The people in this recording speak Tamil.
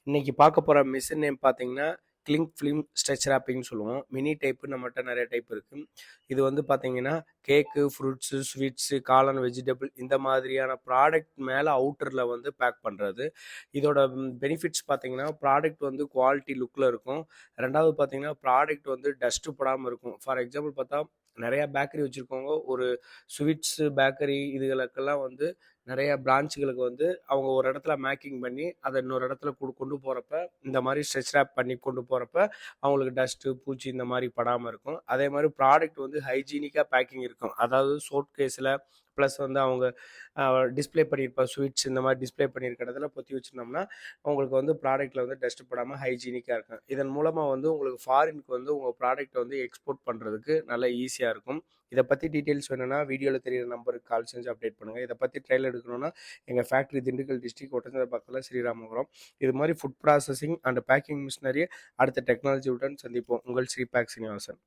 இன்னைக்கு பார்க்க போகிற மிஷின் நேம் பார்த்தீங்கன்னா கிளிங் ஃபிலிம் ஸ்ட்ரெச் ராப்பிங்னு சொல்லுவோம். மினி டைப்பு நம்மகிட்ட நிறைய டைப் இருக்குது. இது வந்து பார்த்தீங்கன்னா கேக்கு, ஃப்ரூட்ஸு, ஸ்வீட்ஸு, காளான், வெஜிடபிள் இந்த மாதிரியான ப்ராடக்ட் மேலே அவுட்டரில் வந்து பேக் பண்ணுறது. இதோட பெனிஃபிட்ஸ் பார்த்தீங்கன்னா ப்ராடக்ட் வந்து குவாலிட்டி லுக்கில் இருக்கும். ரெண்டாவது பார்த்தீங்கன்னா ப்ராடக்ட் வந்து டஸ்ட்டு படாமல் இருக்கும். ஃபார் எக்ஸாம்பிள் பார்த்தா நிறையா பேக்கரி வச்சுருக்கவங்க ஒரு ஸ்வீட்ஸு பேக்கரி இதுகளுக்கெல்லாம் வந்து நிறைய பிரான்ச்சுகளுக்கு வந்து அவங்க ஒரு இடத்துல மேக்கிங் பண்ணி அதை இன்னொரு இடத்துல கொண்டு போகிறப்ப இந்த மாதிரி ஸ்ட்ரெச் ரேப் பண்ணி கொண்டு போகிறப்ப அவங்களுக்கு டஸ்ட்டு பூச்சி இந்த மாதிரி படாமல் இருக்கும். அதே மாதிரி ப்ராடக்ட் வந்து ஹைஜீனிக்காக பேக்கிங் இருக்கும். அதாவது சோட் கேஸில் ப்ளஸ் வந்து அவங்க டிஸ்பிளே பண்ணியிருப்ப ஸ்வீட்ஸ் இந்த மாதிரி டிஸ்பிளே பண்ணியிருக்க இடத்துல பொத்தி வச்சுருந்தோம்னா உங்களுக்கு வந்து ப்ராடக்ட்டில் வந்து டஸ்ட் படாமல் ஹைஜீனிக்காக இருக்கும். இதன் மூலமாக வந்து உங்களுக்கு ஃபாரினுக்கு வந்து உங்கள் ப்ராடக்ட்டை வந்து எக்ஸ்போர்ட் பண்ணுறதுக்கு நல்லா ஈஸியாக இருக்கும். இதை பற்றி டீட்டெயில்ஸ் வேணும்னா வீடியோவில் தெரியிற நம்பருக்கு கால் செஞ்சு அப்டேட் பண்ணுங்கள். இதை பற்றி ட்ரையல் எடுக்கணும்னா எங்கள் ஃபேக்ட்ரி திண்டுக்கல் டிஸ்ட்ரிக்ட் ஒட்டஞ்சத்திர பக்கத்தில் ஸ்ரீராமபுரம். இது மாதிரி food processing and packing machinery அடுத்த டெக்னாலஜியுடன் சந்திப்போம். உங்கள் ஸ்ரீ பேக் சீனிவாசன்.